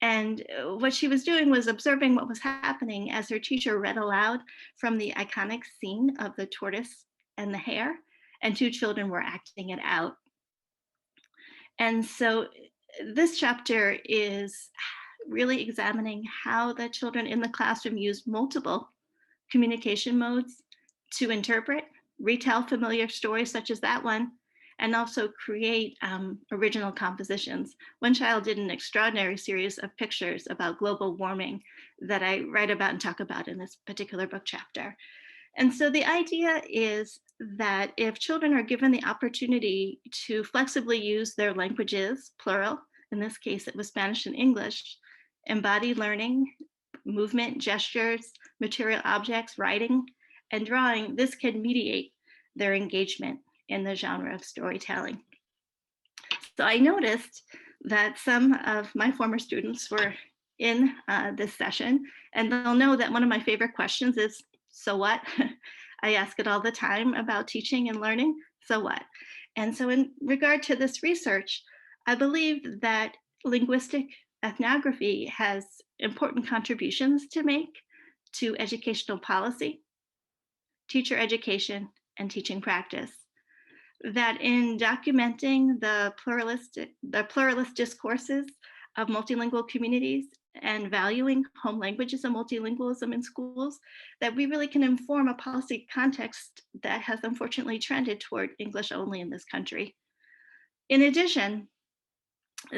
Speaker 9: And what she was doing was observing what was happening as her teacher read aloud from the iconic scene of the tortoise and the hare, and two children were acting it out. And so this chapter is really examining how the children in the classroom use multiple communication modes to interpret, retell familiar stories such as that one, and also create original compositions. One child did an extraordinary series of pictures about global warming that I write about and talk about in this particular book chapter. And so the idea is that if children are given the opportunity to flexibly use their languages, plural, in this case it was Spanish and English, embody learning, movement, gestures, material objects, writing, and drawing, this can mediate their engagement in the genre of storytelling. So I noticed that some of my former students were in this session, and they'll know that one of my favorite questions is, so what? I ask it all the time about teaching and learning, so what? And so in regard to this research, I believe that linguistic ethnography has important contributions to make to educational policy, teacher education, and teaching practice. That in documenting the pluralist discourses of multilingual communities and valuing home languages and multilingualism in schools, that we really can inform a policy context that has unfortunately trended toward English only in this country. In addition,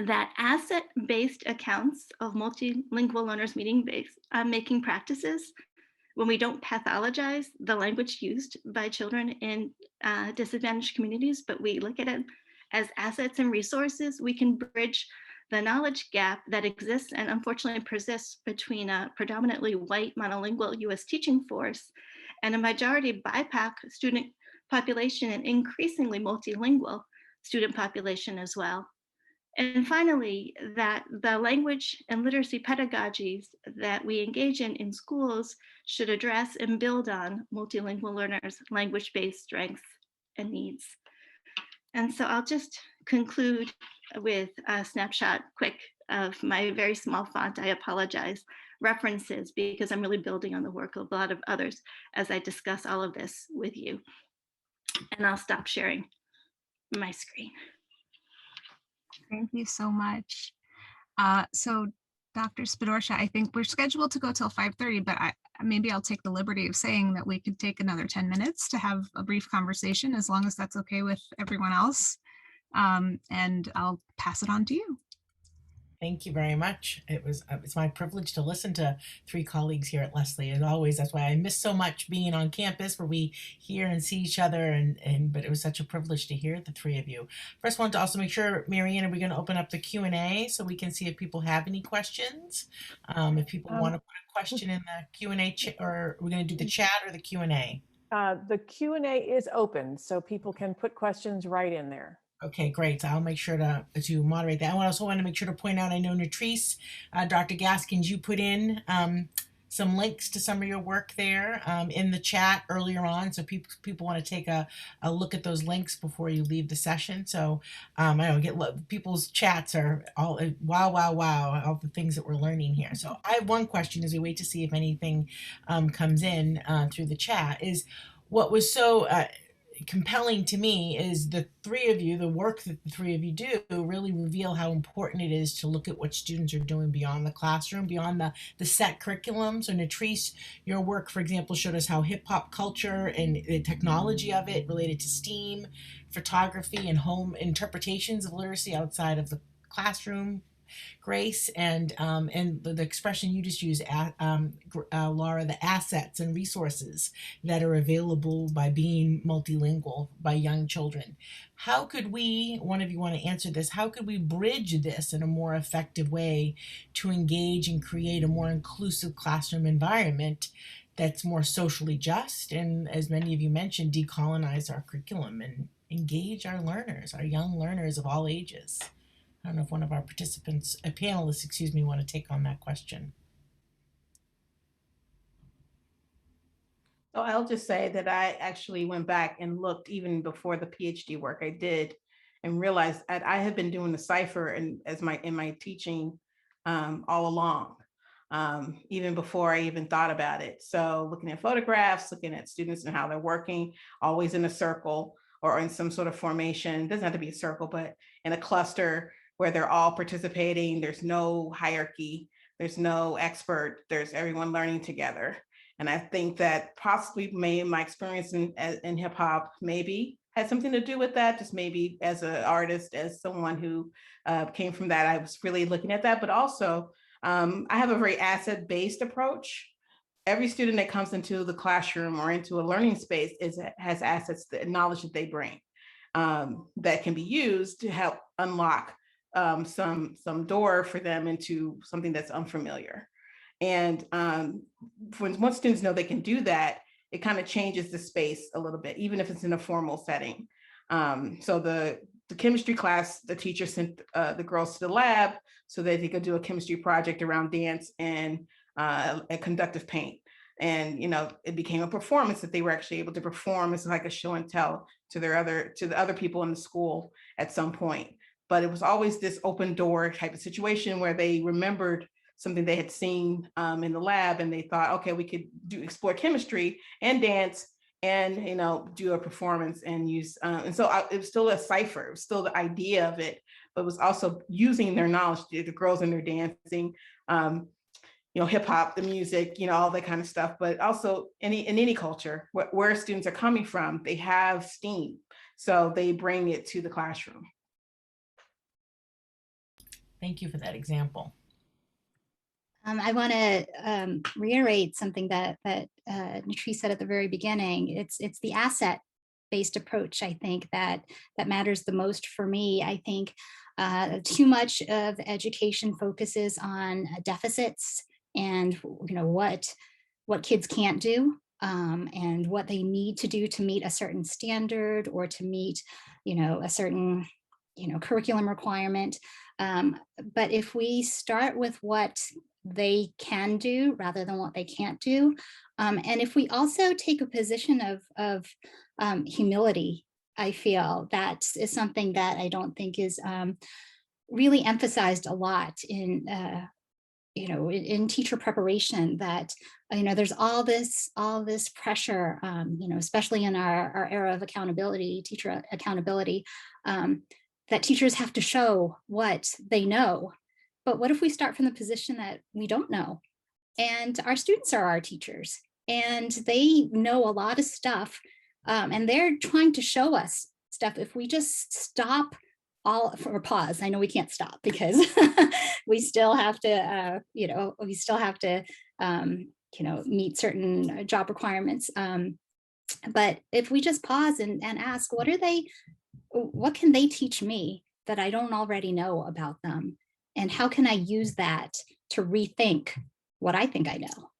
Speaker 9: that asset-based accounts of multilingual learners making practices, when we don't pathologize the language used by children in disadvantaged communities, but we look at it as assets and resources, we can bridge the knowledge gap that exists and unfortunately persists between a predominantly white monolingual US teaching force and a majority BIPOC student population and increasingly multilingual student population as well. And finally, that the language and literacy pedagogies that we engage in schools should address and build on multilingual learners' language-based strengths and needs. And so I'll just conclude with a snapshot quick of my very small font, I apologize, references, because I'm really building on the work of a lot of others as I discuss all of this with you. And I'll stop sharing my screen.
Speaker 6: Thank you so much. So Dr. Spadorcia, I think we're scheduled to go till 5:30, but maybe I'll take the liberty of saying that we could take another 10 minutes to have a brief conversation, as long as that's okay with everyone else. And I'll pass it on to you.
Speaker 2: Thank you very much. It's my privilege to listen to three colleagues here at Lesley. As always, that's why I miss so much being on campus where we hear and see each other. But it was such a privilege to hear the three of you. First, I want to also make sure, Marianne, are we going to open up the Q&A so we can see if people have any questions? If people want to put a question in the Q&A, or we're going to do the chat or the Q&A?
Speaker 3: The Q&A is open, so people can put questions right in there.
Speaker 2: Okay, great. So I'll make sure to moderate that. I also want to make sure to point out, I know Nutrice, Dr. Gaskins, you put in some links to some of your work there in the chat earlier on. So people want to take a look at those links before you leave the session. So I don't people's chats are all wow, all the things that we're learning here. So I have one question as we wait to see if anything comes in through the chat is what was so compelling to me is the three of you, the work that the three of you do really reveal how important it is to look at what students are doing beyond the classroom, beyond the set curriculum. So Natrice, your work, for example, showed us how hip hop culture and the technology of it related to STEAM, photography, and home interpretations of literacy outside of the classroom, Grace, and the expression you just used, Laura, the assets and resources that are available by being multilingual by young children. How could we, one of you want to answer this, how could we bridge this in a more effective way to engage and create a more inclusive classroom environment that's more socially just, and as many of you mentioned, decolonize our curriculum and engage our learners, our young learners of all ages? I don't know if one of our participants, panelists, excuse me, want to take on that question.
Speaker 7: So I'll just say that I actually went back and looked even before the PhD work I did and realized I had been doing the cipher in my teaching all along, even before I even thought about it. So looking at photographs, looking at students and how they're working, always in a circle or in some sort of formation. It doesn't have to be a circle, but in a cluster where they're all participating. There's no hierarchy. There's no expert. There's everyone learning together. And I think that possibly my experience in hip hop maybe had something to do with that, just maybe as an artist, as someone who came from that, I was really looking at that. But also, I have a very asset-based approach. Every student that comes into the classroom or into a learning space has assets, the knowledge that they bring that can be used to help unlock some door for them into something that's unfamiliar. And once students know they can do that, it kind of changes the space a little bit, even if it's in a formal setting. So the chemistry class, the teacher sent the girls to the lab so that they could do a chemistry project around dance and a conductive paint. And it became a performance that they were actually able to perform as like a show and tell to the other people in the school at some point. But it was always this open door type of situation where they remembered something they had seen in the lab, and they thought, okay, we could explore chemistry and dance and do a performance and use. And so it was still a cipher, it was still the idea of it, but it was also using their knowledge, the girls in their dancing, hip hop, the music, all that kind of stuff. But also in any culture where students are coming from, they have STEAM, so they bring it to the classroom.
Speaker 2: Thank you for that example.
Speaker 8: I want to reiterate something that Natrice said at the very beginning. It's the asset-based approach, I think, that matters the most for me. I think too much of education focuses on deficits and what kids can't do and what they need to do to meet a certain standard or to meet a certain curriculum requirement. But if we start with what they can do rather than what they can't do, and if we also take a position of humility, I feel that is something that I don't think is really emphasized a lot in teacher preparation, that there's all this pressure, especially in our era of accountability, teacher accountability, that teachers have to show what they know. But what if we start from the position that we don't know? And our students are our teachers, and they know a lot of stuff, and they're trying to show us stuff. If we just stop or pause, I know we can't stop because we still have to, meet certain job requirements. But if we just pause and ask, what can they teach me that I don't already know about them? And how can I use that to rethink what I think I know?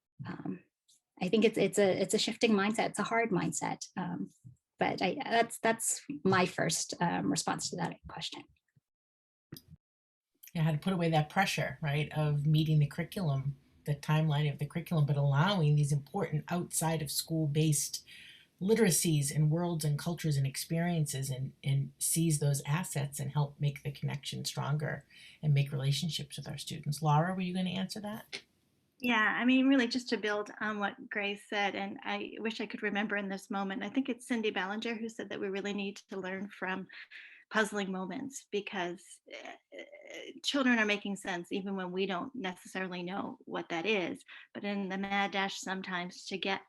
Speaker 8: I think it's a shifting mindset. It's a hard mindset. But that's my first response to that question.
Speaker 2: Yeah, how to put away that pressure, right, of meeting the curriculum, the timeline of the curriculum, but allowing these important outside of school-based literacies and worlds and cultures and experiences, and seize those assets and help make the connection stronger and make relationships with our students. Laura, were you going to answer that?
Speaker 9: Yeah, I mean, really just to build on what Grace said, and I wish I could remember in this moment, I think it's Cindy Ballinger who said that we really need to learn from puzzling moments because children are making sense even when we don't necessarily know what that is. But in the mad dash, sometimes to get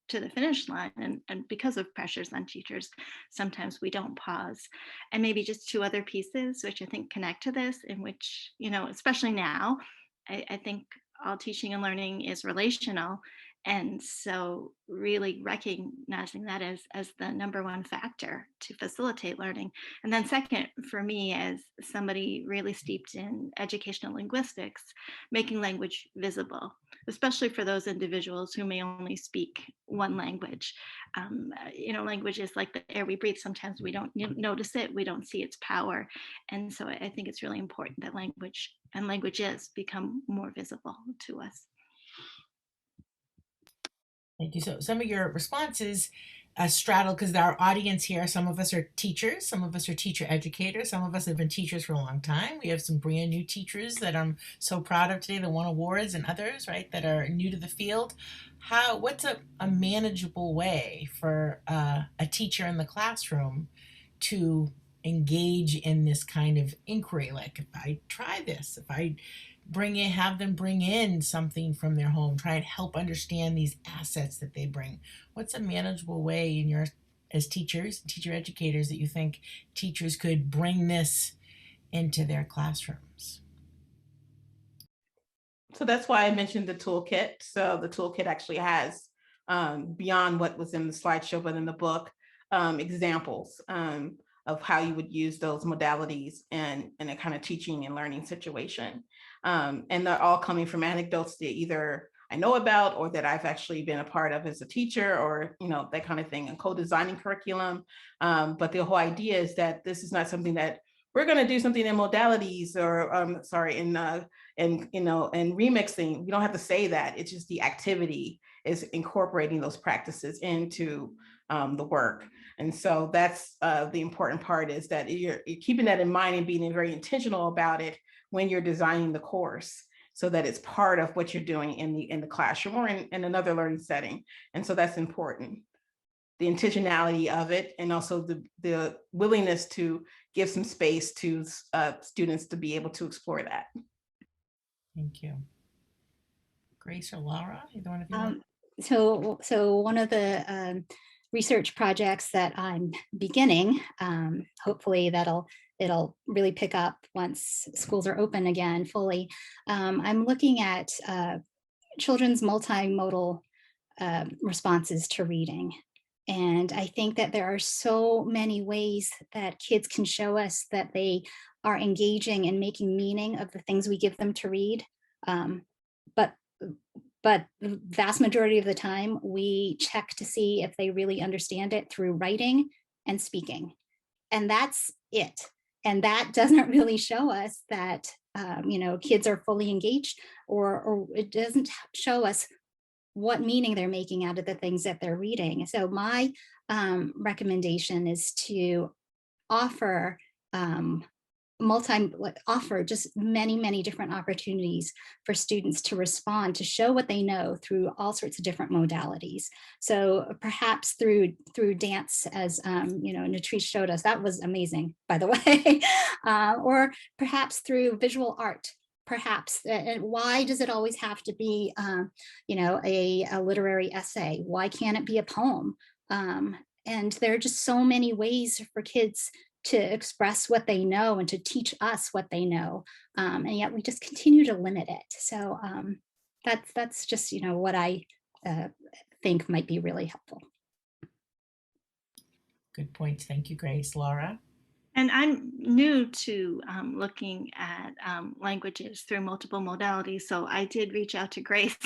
Speaker 9: to the finish line, and because of pressures on teachers, sometimes we don't pause. And maybe just two other pieces, which I think connect to this, in which, especially now, I think all teaching and learning is relational. And so really recognizing that as the number one factor to facilitate learning. And then second, for me, as somebody really steeped in educational linguistics, making language visible, especially for those individuals who may only speak one language. Language is like the air we breathe. Sometimes we don't notice it, we don't see its power. And so I think it's really important that language and languages become more visible to us.
Speaker 2: Thank you. So some of your responses straddle, because our audience here, some of us are teachers, some of us are teacher educators, some of us have been teachers for a long time. We have some brand new teachers that I'm so proud of today that won awards, and others, right, that are new to the field. What's a manageable way for a teacher in the classroom to engage in this kind of inquiry? Like, if I try this, if I have them bring in something from their home, try and help understand these assets that they bring. What's a manageable way as teachers, teacher educators, that you think teachers could bring this into their classrooms?
Speaker 7: So that's why I mentioned the toolkit. So the toolkit actually has, beyond what was in the slideshow, but in the book, examples of how you would use those modalities in a kind of teaching and learning situation. And they're all coming from anecdotes that either I know about or that I've actually been a part of as a teacher, or that kind of thing, and co-designing curriculum. But the whole idea is that this is not something that we're going to do something in modalities or and remixing. We don't have to say that. It's just the activity is incorporating those practices into the work. And so that's the important part, is that you're keeping that in mind and being very intentional about it when you're designing the course, so that it's part of what you're doing in the classroom or in another learning setting. And so that's important. The intentionality of it, and also the willingness to give some space to students to be able to explore that.
Speaker 2: Thank you. Grace or Laura, either one of you?
Speaker 8: So one of the research projects that I'm beginning, hopefully it'll really pick up once schools are open again fully. I'm looking at children's multimodal responses to reading. And I think that there are so many ways that kids can show us that they are engaging and making meaning of the things we give them to read. But the vast majority of the time, we check to see if they really understand it through writing and speaking. And that's it. And that doesn't really show us that kids are fully engaged, or it doesn't show us what meaning they're making out of the things that they're reading. So my recommendation is to offer just many different opportunities for students to respond, to show what they know through all sorts of different modalities. So perhaps through dance, as Natrice showed us, that was amazing, by the way, or perhaps through visual art. Perhaps, and why does it always have to be, a literary essay? Why can't it be a poem? And there are just so many ways for kids to express what they know and to teach us what they know, and yet we just continue to limit it. So that's just what I think might be really helpful.
Speaker 2: Good points. Thank you, Grace. Laura?
Speaker 9: And I'm new to looking at languages through multiple modalities. So I did reach out to Grace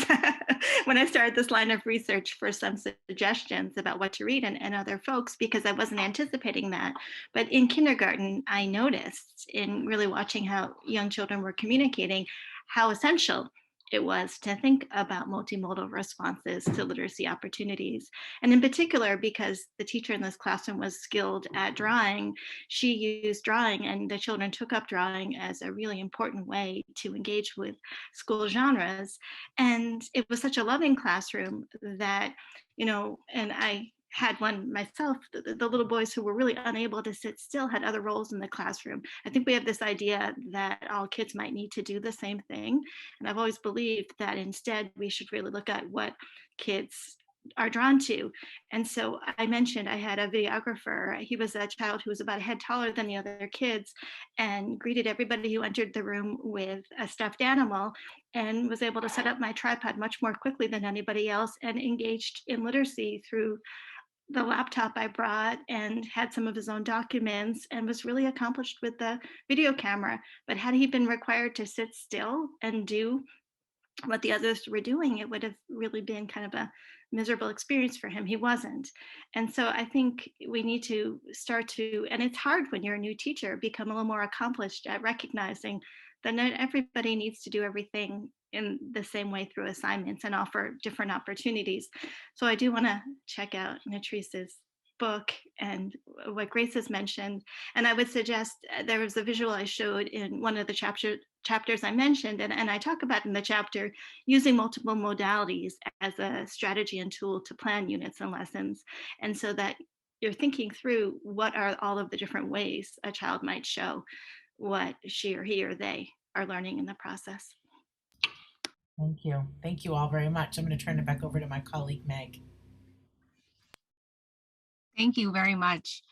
Speaker 9: when I started this line of research for some suggestions about what to read, and other folks, because I wasn't anticipating that. But in kindergarten, I noticed, in really watching how young children were communicating, how essential it was to think about multimodal responses to literacy opportunities. And in particular, because the teacher in this classroom was skilled at drawing, she used drawing, and the children took up drawing as a really important way to engage with school genres. And it was such a loving classroom that, and I had one myself, the little boys who were really unable to sit still had other roles in the classroom. I think we have this idea that all kids might need to do the same thing. And I've always believed that instead we should really look at what kids are drawn to. And so I mentioned I had a videographer. He was a child who was about a head taller than the other kids and greeted everybody who entered the room with a stuffed animal, and was able to set up my tripod much more quickly than anybody else, and engaged in literacy through the laptop I brought, and had some of his own documents, and was really accomplished with the video camera. But had he been required to sit still and do what the others were doing, it would have really been kind of a miserable experience for him. He wasn't. And so I think we need to start to, and it's hard when you're a new teacher, become a little more accomplished at recognizing that not everybody needs to do everything in the same way through assignments, and offer different opportunities. So I do want to check out Natrice's book and what Grace has mentioned. And I would suggest, there was a visual I showed in one of the chapters I mentioned, and I talk about in the chapter using multiple modalities as a strategy and tool to plan units and lessons. And so that you're thinking through what are all of the different ways a child might show what she or he or they are learning in the process.
Speaker 2: Thank you. Thank you all very much. I'm going to turn it back over to my colleague, Meg.
Speaker 6: Thank you very much.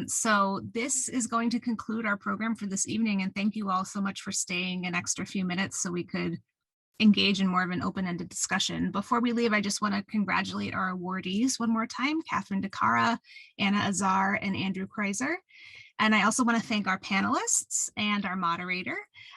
Speaker 6: So this is going to conclude our program for this evening, and thank you all so much for staying an extra few minutes so we could engage in more of an open-ended discussion. Before we leave, I just want to congratulate our awardees one more time, Catherine DeCara, Anna Azar, and Andrew Kreiser. And I also want to thank our panelists and our moderator,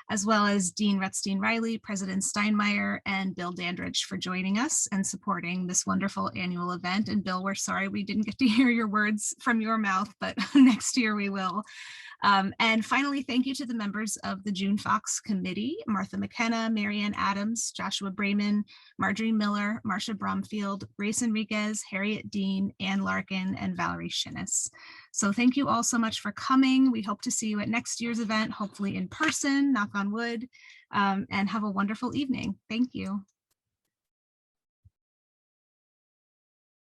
Speaker 6: as well as Dean Rutstein-Riley, President Steinmeier, and Bill Dandridge for joining us and supporting this wonderful annual event. And Bill, we're sorry we didn't get to hear your words from your mouth, but next year we will. And finally, thank you to the members of the June Fox Committee, Martha McKenna, Marianne Adams, Joshua Brayman, Marjorie Miller, Marcia Bromfield, Grace Enriquez, Harriet Dean, Ann Larkin, and Valerie Shinnis. So thank you all so much for coming. We hope to see you at next year's event, hopefully in person, knock on wood, and have a wonderful evening. Thank you.